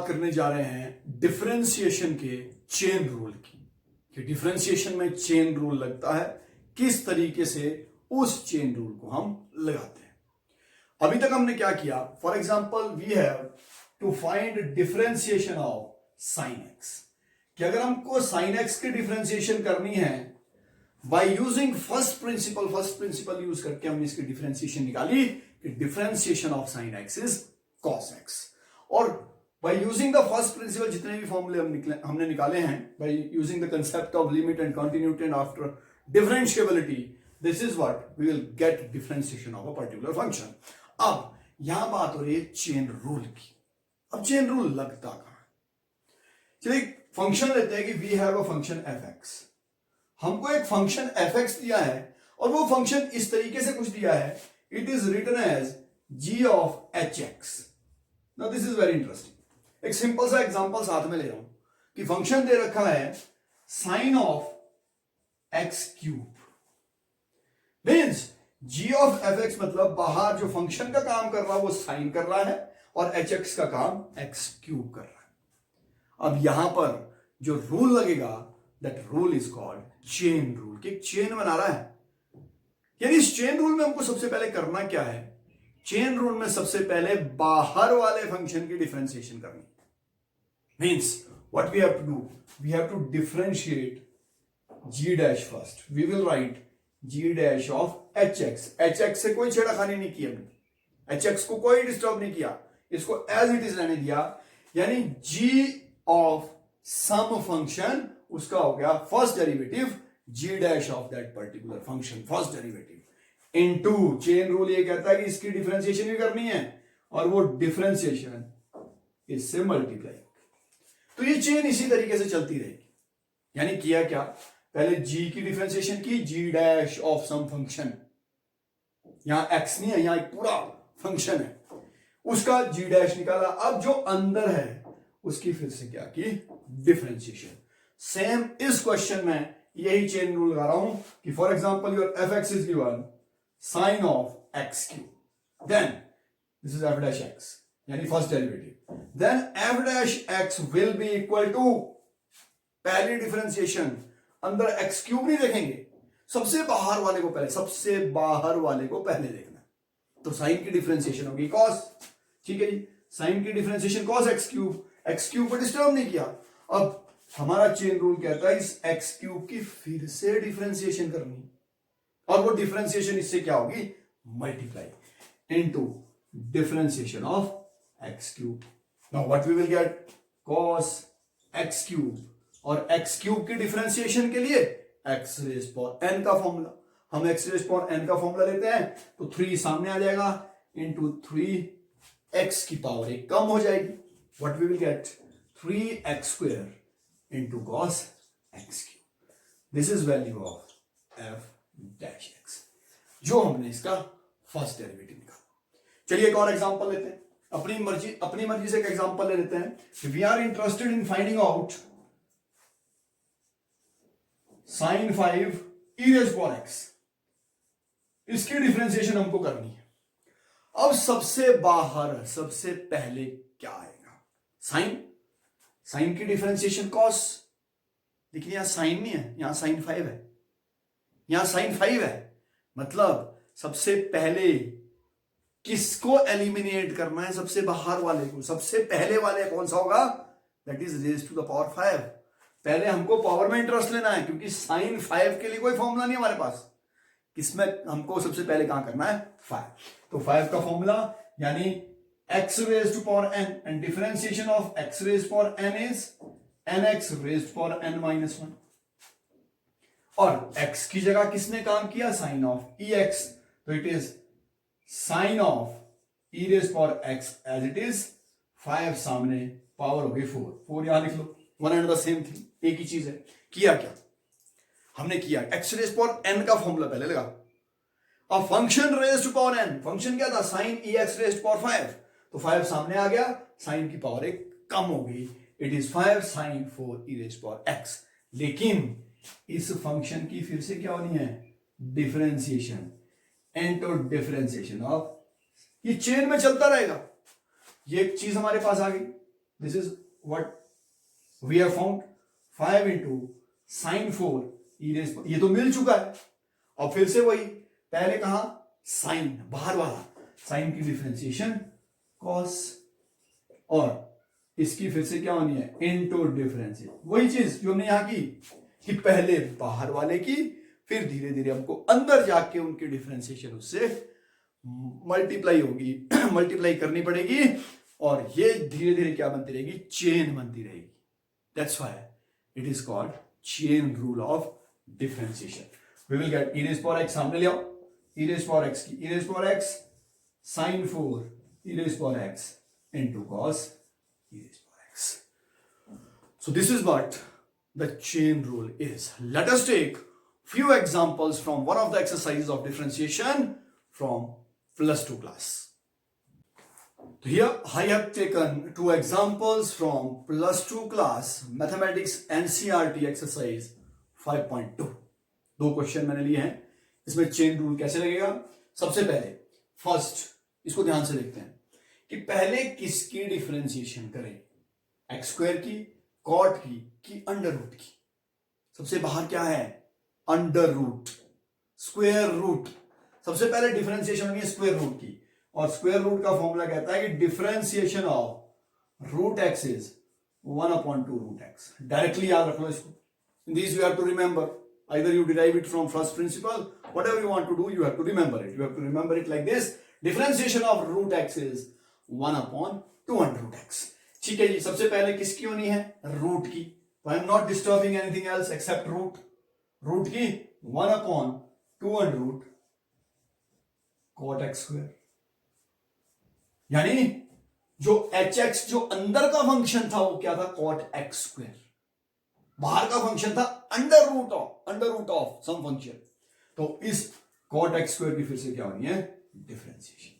बात करने जा रहे हैं डिफरेंशिएशन के चेन रूल की, कि डिफरेंशिएशन में चेन रूल लगता है, किस तरीके से उस चेन रूल को हम लगाते हैं। अभी तक हमने क्या किया, for example we have to find differentiation of sine X, कि अगर हमको साइन एक्स की डिफरेंशिएशन करनी है by using first principle use करके हमने इसकी डिफरेंशिएशन निकाली कि differentiation of sine X is cos X. और by using the first principle जितने भी फॉर्मूले हमने निकाले हैं, by using the concept of limit and continuity and after differentiability, this is what we will gate differentiation of a particular function. अब यहां बात हो रही है चेन रूल की। अब चेन रूल लगता कहां है? चलिए फंक्शन लेते हैं कि we have a function f x. हमको एक फंक्शन एफ एक्स दिया है और वो फंक्शन इस तरीके से कुछ दिया है, it is written as g of h x. Now this is very interesting. एक सिंपल सा एग्जांपल साथ में ले रहा हूं कि फंक्शन दे रखा है sine of x cube, means g of f x मतलब बाहर जो फंक्शन का काम कर रहा है वो साइन कर रहा है और एच एक्स का काम एक्स क्यूब कर रहा है। अब यहां पर जो रूल लगेगा that rule is called chain rule, कि चेन बना रहा है। यानी इस चेन रूल में हमको सबसे पहले करना क्या है, चेन रूल में सबसे पहले बाहर वाले फंक्शन की डिफरेंशिएशन करनी। Means what we have to do, we have to differentiate g dash first. We will write g dash of h x. H x से कोई छेड़खानी नहीं की हमने, एच एक्स को कोई डिस्टर्ब नहीं किया, इसको एज इट इज रहने दिया। यानी जी ऑफ सम फंक्शन, उसका हो गया first derivative g dash of that particular function, first derivative into chain rule ये कहता है कि इसकी डिफरेंशिएशन भी करनी है और वो डिफरेंशिएशन इससे मल्टीप्लाई। तो ये चेन इसी तरीके से चलती रहेगी। यानी किया क्या, पहले जी की डिफरेंशिएशन की, जी डैश ऑफ सम फंक्शन, यहां एक्स नहीं है, यहां एक पूरा फंक्शन है, उसका जी डैश निकाला। अब जो अंदर है उसकी फिर से क्या की, डिफरेंशिएशन। सेम इस क्वेश्चन में यही चेन रूल लगा रहा हूं कि for example your F X is given sine of x cube, then this is F dash X यानी first derivative, then F dash X will be equal to, पहली differentiation अंदर X cube नहीं देखेंगे, सबसे बाहर वाले को पहले, सबसे बाहर वाले को पहले देखना। तो साइन की डिफरेंशिएशन होगी कॉस, ठीक है जी, साइन की डिफरेंशिएशन कॉस एक्स क्यूब को डिस्टर्ब नहीं किया। अब हमारा चेन रूल कहता है इस एक्स क्यूब की फिर से डिफरेंशिएशन करनी, और वो डिफरेंशिएशन इससे क्या होगी, multiply into differentiation of x cube. Now what we will get, cos x cube, और एक्स क्यूब की डिफरेंशिएशन के लिए एक्स रेज पावर एन का फॉर्मूला, हम एक्स रेज पावर एन का फॉर्मूला लेते हैं तो 3 सामने आ जाएगा इनटू 3 एक्स की पावर 1 कम हो जाएगी। What we will get, 3x square into cos x cube. This is value of f dash x, जो हमने इसका फर्स्ट डेरिवेटिव निकाला। चलिए एक और एग्जांपल लेते हैं, अपनी मर्जी से एक एग्जांपल ले लेते हैं। We are interested in finding out sin 5 e raised to power x, इसकी डिफरेंशिएशन हमको करनी है। अब सबसे बाहर सबसे पहले क्या आएगा, साइन की डिफरेंशिएशन कॉस, लेकिन यहां साइन नहीं है, यहां साइन 5 है, यहां साइन 5 है, मतलब सबसे पहले किसको एलिमिनेट करना है, सबसे बाहर वाले को। सबसे पहले वाले कौन सा होगा, that is raise to the power 5। पहले हमको पावर में इंटरेस्ट लेना है, क्योंकि साइन 5 के लिए कोई फॉर्मूला नहीं हमारे पास, किसमें हमको सबसे पहले कहां करना है, 5। तो 5 का फॉर्मूला यानी x raised to power n, and differentiation of x raised to power n is nx raised to power n minus 1, और x की जगह किसने काम किया, साइन ऑफ ex, तो it is sine of e raised to power x as it is, 5 सामने, power हो गई 4 यहां लिख लो, one and the same thing, एक ही चीज है। किया क्या हमने, किया x raised to power n का फॉर्मूला पहले लगा, अब function raise to power n, function क्या था, sine ex raised to power 5, तो 5 सामने आ गया, साइन की पावर 1 कम हो गई, it is 5 sine 4 e raised to power x। लेकिन इस फंक्शन की फिर से क्या होनी है, डिफरेंशिएशन, इनटू डिफरेंशिएशन ऑफ, ये चेन में चलता रहेगा। ये एक चीज हमारे पास आ गई, this is what we have found 5 into sine 4 e raise, ये तो मिल चुका है। और फिर से वही पहले कहा साइन बाहर वाला, साइन की डिफरेंशिएशन कॉस, और इसकी फिर से क्या होनी है इनटू डिफरेंशिएशन, वही चीज जो हमने यहां की कि पहले बाहर वाले की, फिर धीरे धीरे हमको अंदर जाके उनकी डिफरेंशिएशन उससे मल्टीप्लाई होगी मल्टीप्लाई करनी पड़ेगी, और ये धीरे धीरे क्या बनती रहेगी चेन बनती रहेगी। That's why it is called chain rule of differentiation. We will get e raise power x, सामने ले आओ e रेज़ पावर x की, e raise power x sin 4 e raise power x into cos e raised power x. So this is what the chain rule is. Let us take few examples from one of the exercises of differentiation from plus 2 class. So here I have taken two examples from plus 2 class mathematics NCERT exercise 5.2. दो question मैंने लिए हैं, इसमें chain rule कैसे लगेगा। सबसे पहले first इसको ध्यान से देखते हैं कि पहले किसकी डिफरेंशिएशन करें, एक्स स्क्वायर की, कॉट की अंडर रूट की। सबसे बाहर क्या है अंडर रूट, स्क्वायर रूट। सबसे पहले डिफरेंशिएशन होगी स्क्वायर रूट की, और स्क्वायर रूट का फॉर्मूला कहता है कि differentiation of root x is 1/2 root x. Directly याद रख लो इसको। In this you have to remember, either you derive it from first principle, whatever you want to do, you have to remember it. You have to remember it like this: differentiation of root x is 1/2 under root x. ठीक है जी, सबसे पहले किसकी होनी है root की, तो I am not disturbing anything else except root. Root की 1/2 under root cot x square, यानी जो एच एक्स जो अंदर का फंक्शन था वो क्या था कॉट एक्स स्क्वायर, बाहर का फंक्शन था under root of some function. तो इस कॉट एक्स स्क्वायर की फिर से क्या होनी है differentiation.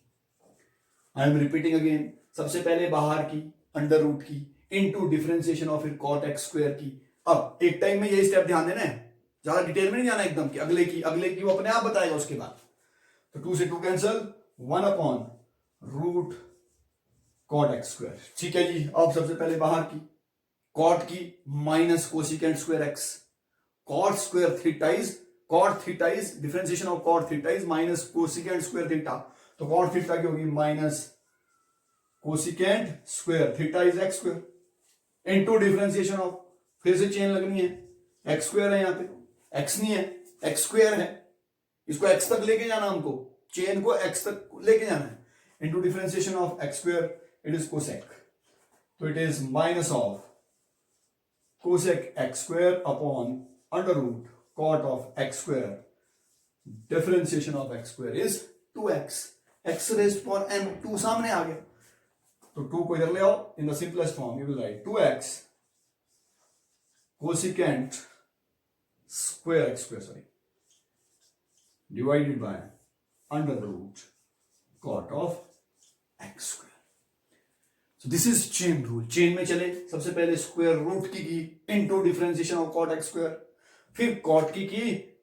I am repeating again, सबसे पहले बाहर की अंडर रूट की इनटू डिफरेंशिएशन ऑफ फिर कॉट एक्स स्क्वायर की। अब एक टाइम में यही स्टेप ध्यान देना है, ज्यादा डिटेल में नहीं जाना एकदम कि अगले की वो अपने आप बताएगा उसके बाद। तो 2 से 2 कैंसल, 1/रूट कॉट एक्स स्क्वायर। ठीक है जी, अब सबसे पहले बाहर की कॉट की minus cosecant square x, cot square theta is differentiation of cot theta is minus cosecant square theta. तो कॉट थीटा की होगी minus cosecant square theta is x square into differentiation of, फिर से चेन लगनी है, x square है, यहां पे एक्स नहीं है एक्स स्क्वायर है, इसको एक्स तक लेके जाना, हमको चेन को एक्स तक लेके जाना है, into differentiation of x square it is cosec, तो it is minus of cosec x square upon under root cot of x square. Differentiation of x square is 2x. x raised power n, 2 सामने आ गया, तो 2 को इधर ले आओ। in the simplest form you will write 2x cosecant square x square divided by under root cot of x square. So this is chain rule. Chain में चले, सबसे पहले स्क्वायर रूट की into differentiation of cot x square, फिर cot की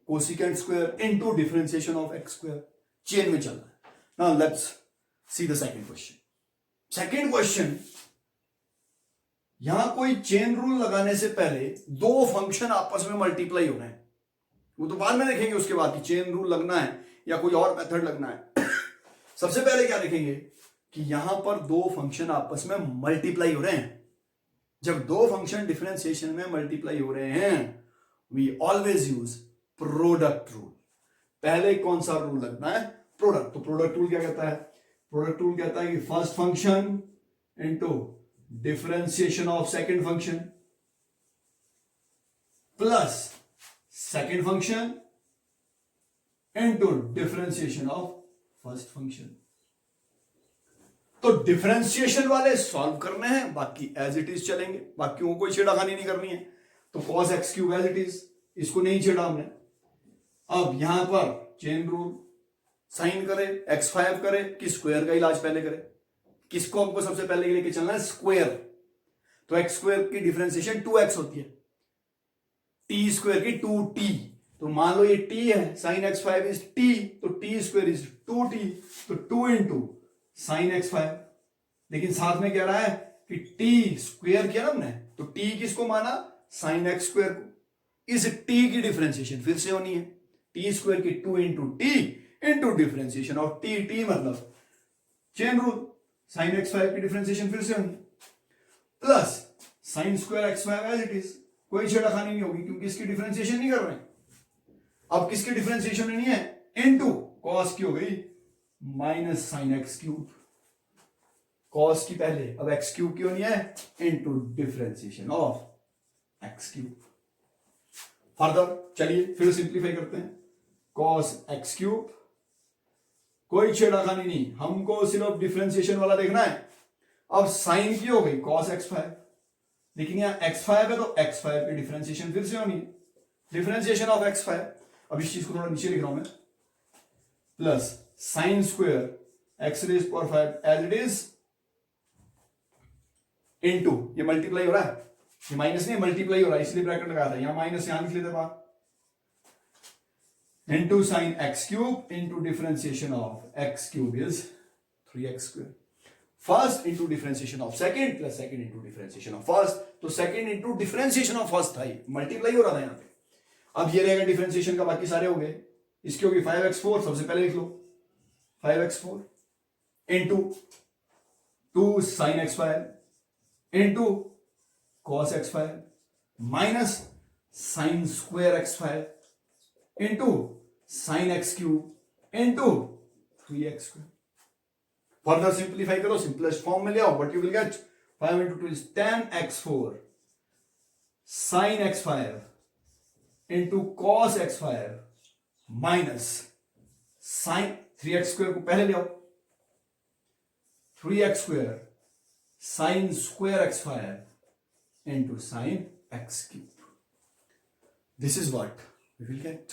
cosecant square into differentiation of x square. Chain में चलना है। Now let's see the second question. Second question, यहां कोई चेन रूल लगाने से पहले दो फंक्शन आपस में मल्टीप्लाई हो रहे हैं, वो तो बाद में देखेंगे उसके बाद कि चेन रूल लगना है या कोई और मेथड लगना है। सबसे पहले क्या देखेंगे कि यहां पर दो फंक्शन आपस में मल्टीप्लाई हो रहे हैं। जब दो फंक्शन डिफरेंशिएशन में मल्टीप्लाई हो रहे हैं, we always use product rule. पहले कौन सा रूल लगना है प्रोडक्ट। तो प्रोडक्ट रूल क्या कहता है, प्रोडक्ट रूल कहता है कि first function into differentiation of second function plus second function into differentiation of first function. तो डिफरेंशिएशन वाले सॉल्व करने हैं, बाकी एज इट इज चलेंगे, बाकी को कोई छेड़ाखानी नहीं करनी है। तो cos x cube as it is, इसको नहीं छेड़ा हमने। अब यहां पर चेन रूल, साइन करे x5 करे कि स्क्वायर का इलाज पहले करे, किसको हमको सबसे पहले लेके चलना है स्क्वायर। तो x स्क्वायर की डिफरेंशिएशन 2x होती है, t स्क्वायर की 2t। तो मान लो ये t है, साइन x5 इज t, तो t स्क्वायर इज 2t, तो 2 इंटू साइन x5, लेकिन साथ में कह रहा है कि टी स्क्वायर किया ना हमने, तो टी किसको माना, साइन एक्स स्क्वायर को। इस टी की डिफरेंशिएशन फिर से होनी है, टी स्क्वायर की 2 into T into differentiation of T, T मतलब chain rule, sine x five की डिफरेंशिएशन फिर से होनी, plus sine square x five as it is, कोई छेड़खानी नहीं होगी क्योंकि इसकी डिफरेंशिएशन नहीं कर रहे हैं। अब किसकी डिफरेंशिएशन नहीं है, इनटू कॉस की हो गई minus sine x cube, cos की पहले, अब एक्स क्यूब की होनी है into differentiation of x cube. Further चलिए फिर सिंप्लीफाई करते हैं, कॉस एक्स क्यूब, कोई छेड़खानी नहीं, हमको सिर्फ डिफरेंशिएशन वाला देखना है। अब साइन की हो गई कॉस एक्स फाइव, लेकिन यहां एक्स फाइव है तो एक्स फाइव की डिफरेंशिएशन फिर से होनी है, डिफरेंशिएशन ऑफ एक्स फाइव। अब इस चीज को थोड़ा नीचे लिख रहा हूं मैं, plus sine square x raise power five as it is into, ये मल्टीप्लाई हो रहा है, ये माइनस नहीं मल्टीप्लाई हो रहा है इसलिए ब्रैकेट लगाया था, यहां माइनस यहां लिख लेते बाहर, into sine x cube into differentiation of x cube is 3x square, first into differentiation of second plus second into differentiation of first, तो second into differentiation of first था, मल्टीप्लाई हो रहा था यहां पे। अब ये रहेगा डिफरेंशिएशन का, बाकी सारे हो गए, इसकी होगी 5x4, सबसे पहले लिख लो 5x4 into 2 sine x five into cos x five minus sine square x five into sine x cube into 3x square. Further simplify करो, सिंपलेस्ट फॉर्म में ले आओ, but you will get 5 into 2 is 10x4 sine x five into cos x five minus sine 3x square को पहले ले आओ, 3x square sine square x five into sine x cube. This is what we will get.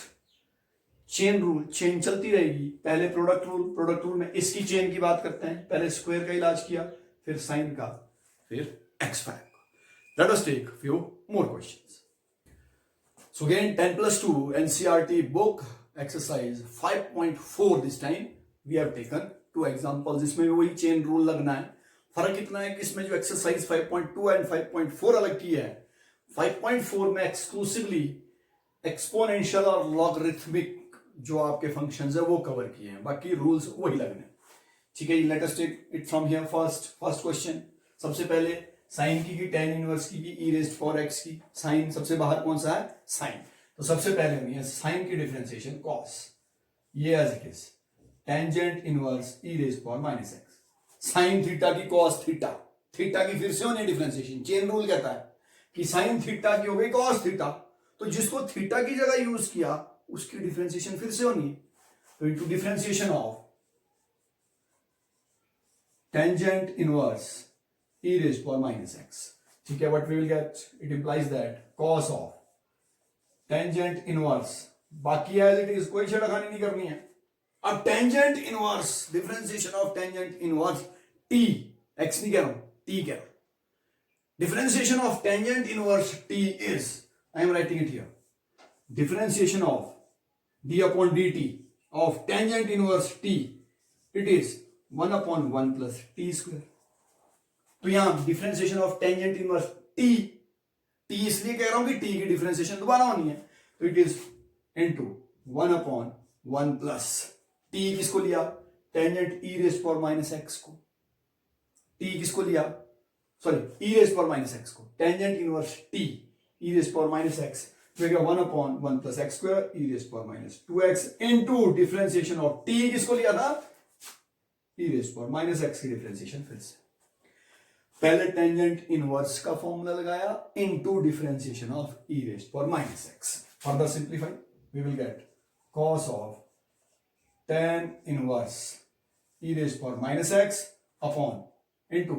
Chain rule, chain चलती रहेगी, पहले product rule, product rule में इसकी chain की बात करते हैं, पहले स्क्वायर का इलाज किया, फिर साइन का, फिर एक्स फाइव का। Let us take few more questions. So again 10+2 NCERT book exercise 5.4 this time we have taken 2 examples, इसमें भी वही चेन रूल लगना है। फर्क इतना है कि इसमें जो एक्सरसाइज 5.2 एंड 5.4 अलग की है, 5.4 में एक्सक्लूसिवली एक्सपोनेंशियल और लॉगरिथमिक जो आपके फंक्शंस है वो कवर किए हैं, बाकी रूल्स वही लगने। ठीक है, let us take it from here. First question, सबसे पहले साइन की tan इनवर्स की ई रेज्ड पावर एक्स की, साइन सबसे बाहर कौन सा है, साइन, तो सबसे पहले होनी है साइन की डिफरेंशिएशन कॉस, ये as it is tangent inverse e raised power minus x, sine theta की कॉस थीटा, थीटा की फिर से होनी है डिफरेंशिएशन, चेन रूल कहता है कि साइन थीटा की हो गई कॉस थीटा, तो जिसको थीटा की जगह यूज किया उसकी डिफरेंशिएशन फिर से होनी है, तो into differentiation of tangent inverse e raised to power minus x. ठीक है, what we will get, it implies that cos of tangent inverse, बाकी as it is, कोई छेड़खानी नहीं करनी है। अब tangent inverse, differentiation of tangent inverse t, x नहीं कह रहा हूं, t कह रहा हूं। differentiation of tangent inverse t is, I am writing it here, differentiation of d upon dt of tangent inverse t, it is 1 upon 1 plus t square। तो यहां differentiation of tangent inverse T, T इसलिए कह रहा हूं कि T की differentiation दोबारा होनी है, तो it is into 1 upon 1 plus T किसको लिया, टेंजेंट ई रेज्ड पावर माइनस एक्स को, टी किसको लिया, सॉरी ई रेज्ड पावर माइनस एक्स को, tangent inverse T E raised power minus x, तो 1 upon 1 plus x square E raised power minus 2x into differentiation of T किसको लिया था, ई raised power minus x की differentiation फिर से पहले tangent inverse का फॉर्मूला लगाया into differentiation of e raised power minus x. Further simplify we will get cos of tan inverse e raised power minus x upon into,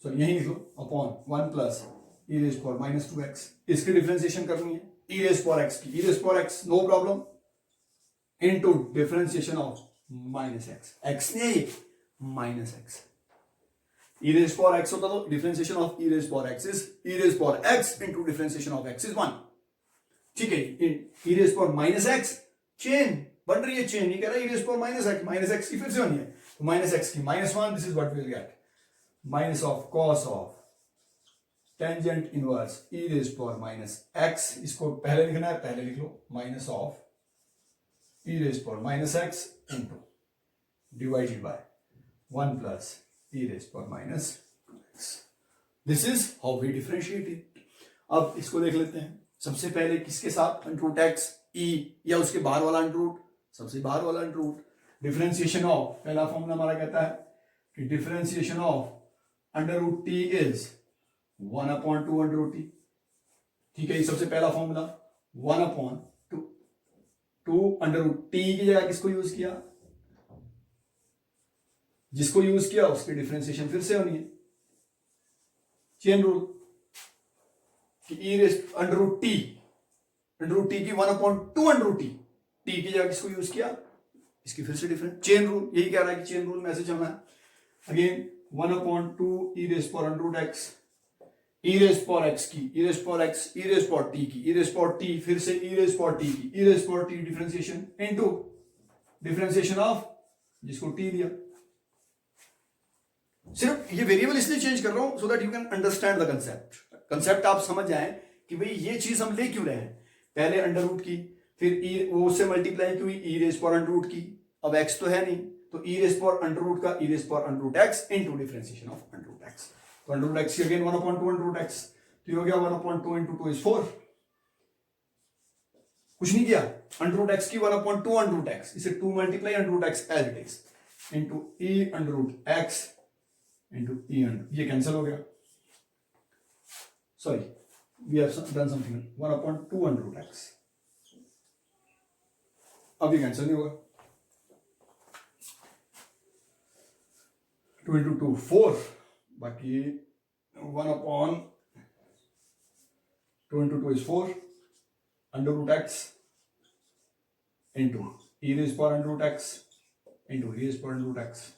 sorry यहीं लिख लो, upon 1 plus e raised power minus 2x, इसकी differentiation करनी है ई raised power x की, ई raised power X no problem, into differentiation of minus X, X नहीं minus X, e raised power x होता तो differentiation of e raised power x is e raised power x into differentiation of x is 1। ठीक है, e raised power minus x, chain बन रही है, chain, ये कह रहा है e raised power minus x की फिर से होनी है, तो माइनस x की -1, this is what we will get, minus of cos of tangent inverse E raise power minus X, इसको पहले लिखना है, पहले लिख लो, minus of E raise power minus X into divided by 1 plus E raise power minus X. This is how we differentiate it. अब इसको देख लेते हैं। सबसे पहले किसके साथ, अंडर रूट एक्स ई या उसके बाहर वाला अंडर रूट, सबसे बाहर वाला अंडर रूट। डिफरेंशिएशन ऑफ, पहला फॉर्मूला हमारा कहता है कि differentiation of under root t is 1/2 under root t. ठीक है, ये सबसे पहला फॉर्मूला 1/2 अंडर रूट टी की जगह किसको यूज किया, जिसको यूज किया उसकी डिफरेंशिएशन फिर से होनी है, चेन रूल कि e raise under root T की 1/2 अंडर रूट टी की जगह किसको यूज किया, इसकी फिर से डिफरेंस, चेन रूल यही कह रहा है कि चेन रूल में ऐसे चलना है। Again 1/2 E raise power under root X, E raise power x की, ई raise power X, E raise power T की, ई रेज पावर टी फिर से ई रेज पावर टी की, ई raise power T differentiation into differentiation of जिसको T दिया। सिर्फ ये variable इसलिए चेंज कर रहा हूं so that you can understand the concept आप समझ जाएं कि भाई ये चीज हम ले क्यों रहे हैं। पहले अंडर रूट की, फिर ई वो उससे मल्टीप्लाई क्यों, E raise power under root की, अब एक्स तो है नहीं तो E raise power under root का E raise power under root X into differentiation of under root X. तो अंडर रूट एक्स की अगेन 1/2 अंडर रूट एक्स, तो ये हो गया 1/2 इंटू 2 इज 4। कुछ नहीं किया, अंडर रूट एक्स की 1/2 अंडर रूट एक्स, इसे 2 multiply under root x as it is into e under root x into e under, ये कैंसिल हो गया, sorry we have done something, 1/2 under root x, अब ये कैंसिल नहीं होगा, 2 into 2 4, बाकी 1/2 into 2 is 4 under root x into E raise power under root x into E raise power under root X.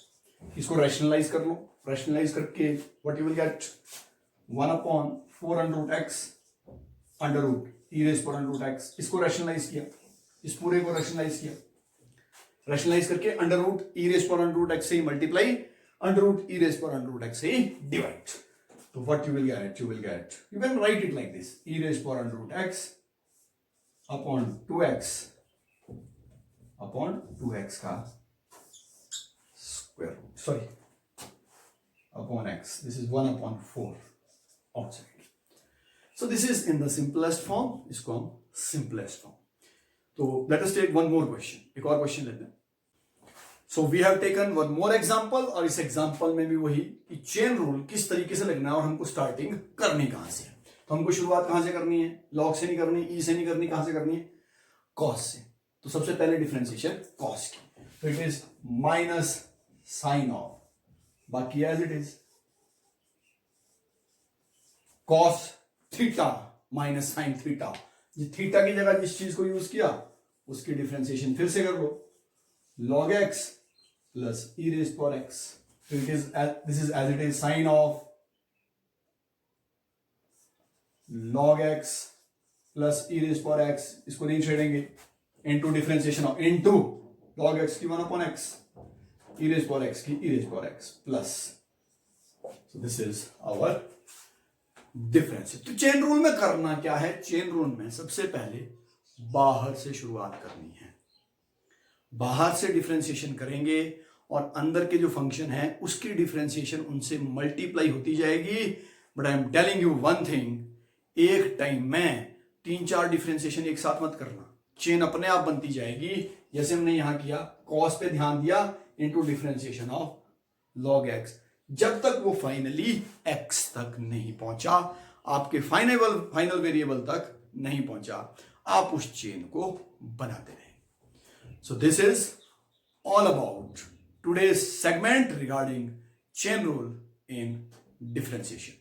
इसको rationalise कर लो, रैशनलाइज करके what you will get 1/4 under root X under root E raise power under root X. इसको rationalise किया, इस पूरे को rationalise किया, रैशनलाइज करके under root E raise power under root x से ही multiply, under root E raise power under root x से ही डिवाइड। तो what you will get, you can write it like this, e raise power under root x upon 2x का square root, sorry upon x, this is 1/4 outside. So this is in the simplest form, इसको हम simplest form. तो let us take one more question, एक और question लेते हैं। So we have taken one more example, और इस example में भी वही कि चेन रूल किस तरीके से लगना है और हमको स्टार्टिंग करनी कहां से है। तो हमको शुरुआत कहां से करनी है, लॉग से नहीं करनी, ई से नहीं करनी, कहां से करनी है, कॉस से। तो सबसे पहले डिफरेंशिएशन कॉस की, तो it is minus sine of, बाकी as it is cos theta minus sine theta, theta की जगह जिस चीज को यूज किया उसकी डिफरेंशिएशन फिर से कर लो, log x प्लस ई रेज पावर एक्स, तो it is this is as it is sine of log x plus E raise power x, इसको नहीं छेड़ेंगे, into differentiation of into log x की 1/x, e raise power x की ई raise power x plus, so this is our difference. तो chain rule में करना क्या है, चेन रूल में सबसे पहले बाहर से शुरुआत करनी है, बाहर से डिफरेंशिएशन करेंगे और अंदर के जो फंक्शन है उसकी डिफरेंशिएशन उनसे मल्टीप्लाई होती जाएगी। But I am telling you one thing, एक टाइम में 3-4 डिफरेंशिएशन एक साथ मत करना, चेन अपने आप बनती जाएगी। जैसे हमने यहां किया, कॉस पे ध्यान दिया, into differentiation of log x, जब तक वो फाइनली x तक नहीं पहुंचा, आपके फाइनल वेरिएबल तक नहीं पहुंचा, आप उस चेन को बनाते रहे। सो this is all about today's segment regarding chain rule in differentiation.